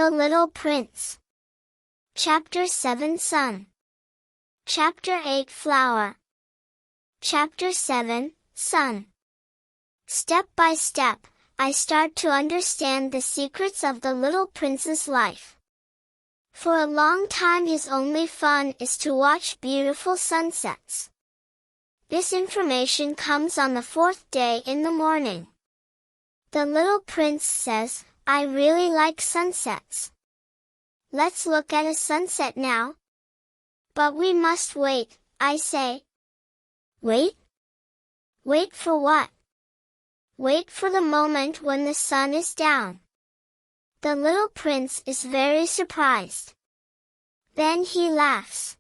The Little Prince. Chapter 7 Sun. Chapter 8 Flower. Chapter 7 Sun. Step by step, I start to understand the secrets of the little prince's life. For a long time his only fun is to watch beautiful sunsets. This information comes on the fourth day in the morning. The little prince says, "I really like sunsets. Let's look at a sunset now." "But we must wait," I say. "Wait? Wait for what?" "Wait for the moment when the sun is down." The little prince is very surprised. Then he laughs.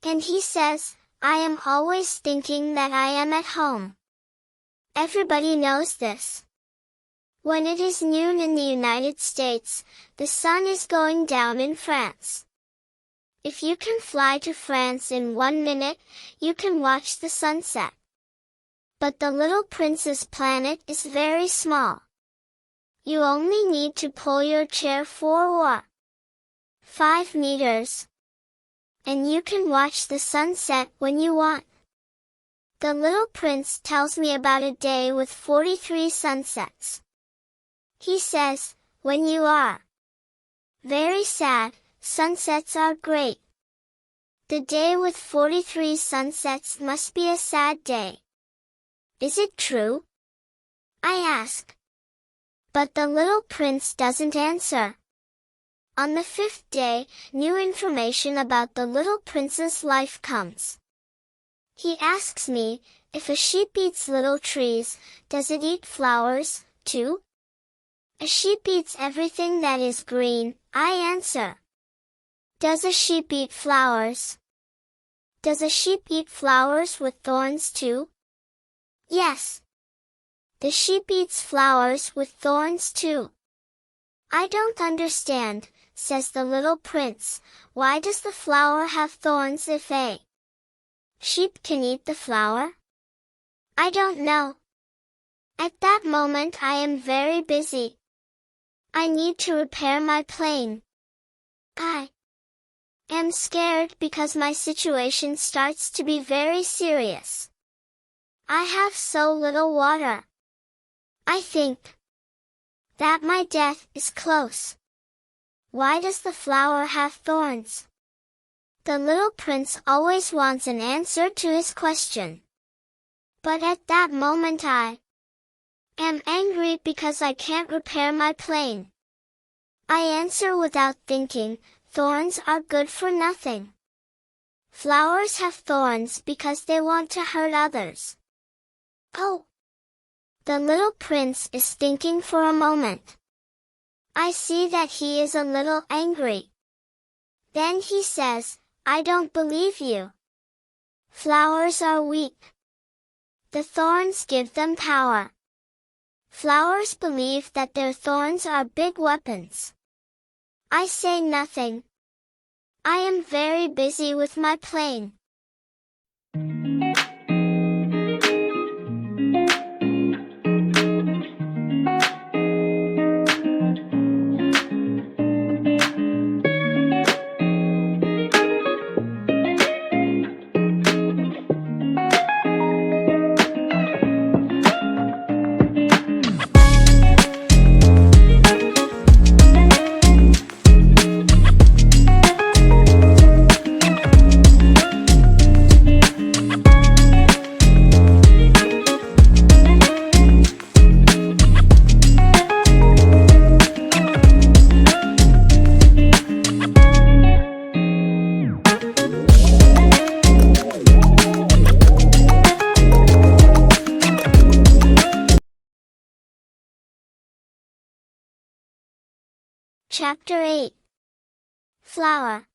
And he says, "I am always thinking that I am at home." Everybody knows this. When it is noon in the United States, the sun is going down in France. If you can fly to France in 1 minute, you can watch the sunset. But the little prince's planet is very small. You only need to pull your chair 4 or 5 meters. And you can watch the sunset when you want. The little prince tells me about a day with 43 sunsets. He says, "When you are very sad, sunsets are great." The day with 43 sunsets must be a sad day. Is it true? I ask. But the little prince doesn't answer. On the 5th day, new information about the little prince's life comes. He asks me, if a sheep eats little trees, does it eat flowers, too? A sheep eats everything that is green, I answer. Does a sheep eat flowers? Does a sheep eat flowers with thorns too? Yes. The sheep eats flowers with thorns too. I don't understand, says the little prince. Why does the flower have thorns if a sheep can eat the flower? I don't know. At that moment I am very busy. I need to repair my plane. I am scared because my situation starts to be very serious. I have so little water. I think that my death is close. Why does the flower have thorns? The little prince always wants an answer to his question. But at that moment I am angry because I can't repair my plane. I answer without thinking, thorns are good for nothing. Flowers have thorns because they want to hurt others. Oh! The little prince is thinking for a moment. I see that he is a little angry. Then he says, "I don't believe you. Flowers are weak. The thorns give them power. Flowers believe that their thorns are big weapons." I say nothing. I am very busy with my plane. Chapter 8 Flower.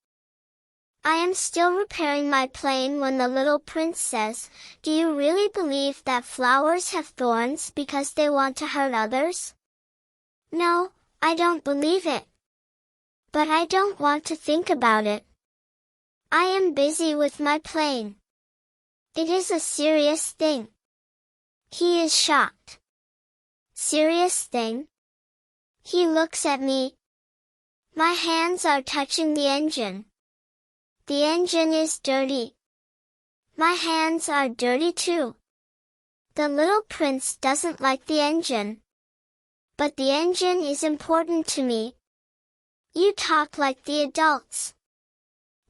I am still repairing my plane when the little prince says, "Do you really believe that flowers have thorns because they want to hurt others?" No, I don't believe it. But I don't want to think about it. I am busy with my plane. It is a serious thing. He is shocked. Serious thing? He looks at me. My hands are touching the engine. The engine is dirty. My hands are dirty too. The little prince doesn't like the engine. But the engine is important to me. You talk like the adults.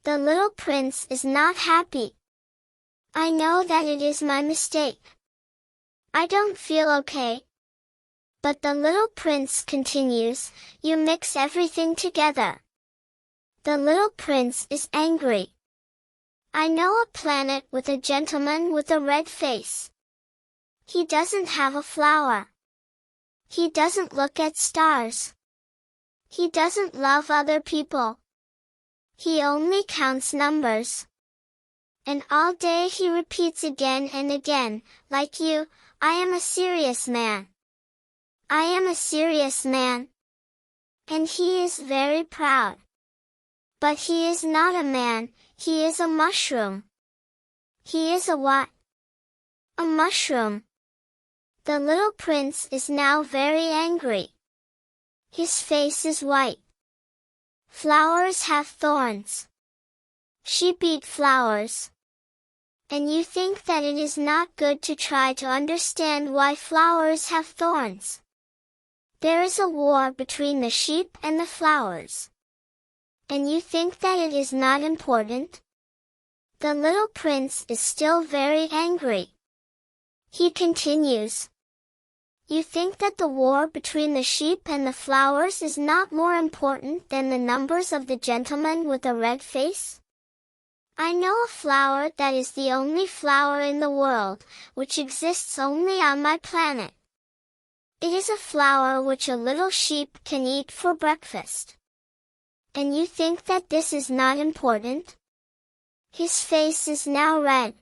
The little prince is not happy. I know that it is my mistake. I don't feel okay. But the little prince continues, you mix everything together. The little prince is angry. I know a planet with a gentleman with a red face. He doesn't have a flower. He doesn't look at stars. He doesn't love other people. He only counts numbers. And all day he repeats again and again, like you, I am a serious man. I am a serious man. And he is very proud. But he is not a man, he is a mushroom. He is a what? A mushroom. The little prince is now very angry. His face is white. Flowers have thorns. Sheep eat flowers. And you think that it is not good to try to understand why flowers have thorns. There is a war between the sheep and the flowers. And you think that it is not important? The little prince is still very angry. He continues. You think that the war between the sheep and the flowers is not more important than the numbers of the gentleman with a red face? I know a flower that is the only flower in the world, which exists only on my planet. It is a flower which a little sheep can eat for breakfast. And you think that this is not important? His face is now red.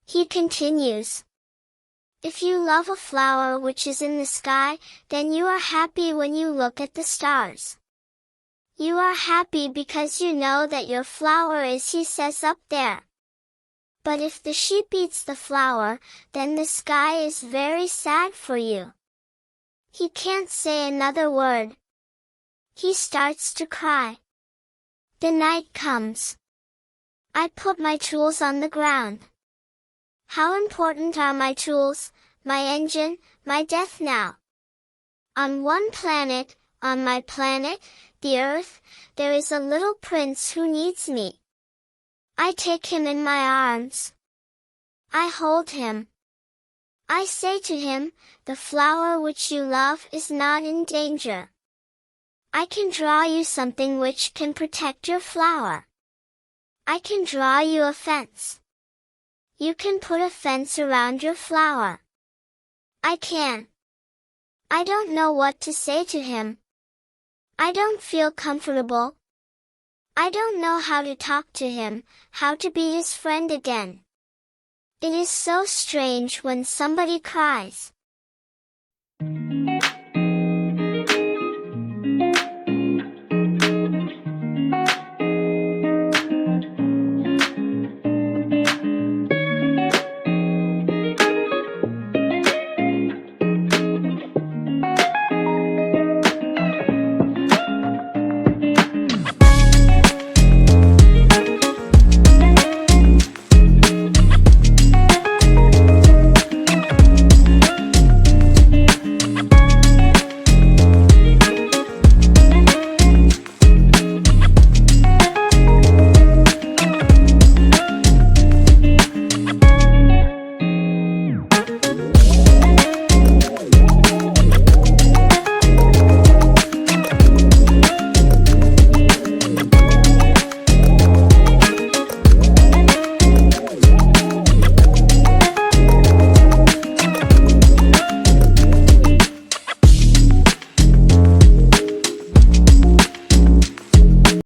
He continues. If you love a flower which is in the sky, then you are happy when you look at the stars. You are happy because you know that your flower is, he says, up there. But if the sheep eats the flower, then the sky is very sad for you. He can't say another word. He starts to cry. The night comes. I put my tools on the ground. How important are my tools, my engine, my death now? On one planet, on my planet, the Earth, there is a little prince who needs me. I take him in my arms. I hold him. I say to him, the flower which you love is not in danger. I can draw you something which can protect your flower. I can draw you a fence. You can put a fence around your flower. I can. I don't know what to say to him. I don't feel comfortable. I don't know how to talk to him, how to be his friend again. It is so strange when somebody cries.